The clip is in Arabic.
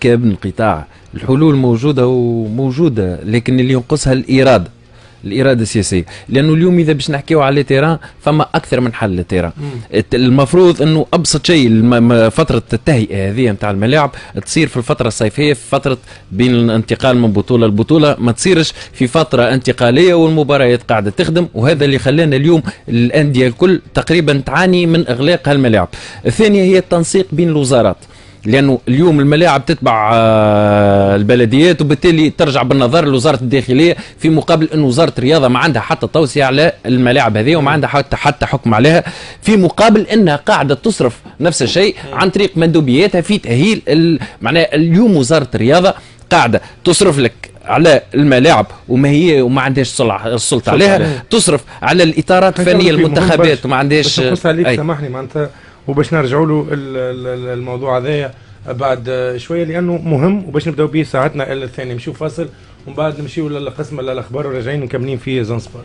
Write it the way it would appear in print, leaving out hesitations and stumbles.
كابن قطاع. الحلول موجودة وموجودة، لكن اللي ينقصها الإرادة السياسية. لأنه اليوم إذا باش نحكيو على تيران فما أكثر من حل للتيران. المفروض أنه أبسط شيء فترة التهيئة هذه نتاع الملاعب تصير في الفترة الصيفية، في فترة بين الانتقال من بطولة لبطولة، ما تصيرش في فترة انتقالية والمباريات قاعدة تخدم. وهذا اللي خلانا اليوم الأندية الكل تقريبا تعاني من إغلاق هالملاعب. الثانية هي التنسيق بين الوزارات، لانه اليوم الملاعب تتبع البلديات، وبالتالي ترجع بالنظر لوزاره الداخليه، في مقابل ان وزاره الرياضه ما عندها حتى توسيع على الملاعب هذه وما عندها حتى حكم عليها، في مقابل انها قاعده تصرف نفس الشيء عن طريق مندوبياتها في تاهيل معناها اليوم وزاره الرياضه قاعده تصرف لك على الملاعب وما عندهاش السلطه عليها، تصرف على الاطارات الفنيه المنتخبات وما عندهاش. سامحني معناتها، وباش نرجعوا له الموضوع هذايا بعد شويه لانه مهم، وباش نبداو به ساعتنا الثانيه. نمشيو فاصل ومن بعد نمشيو للقسم الاخبار وراجعين مكملين في زنسبور.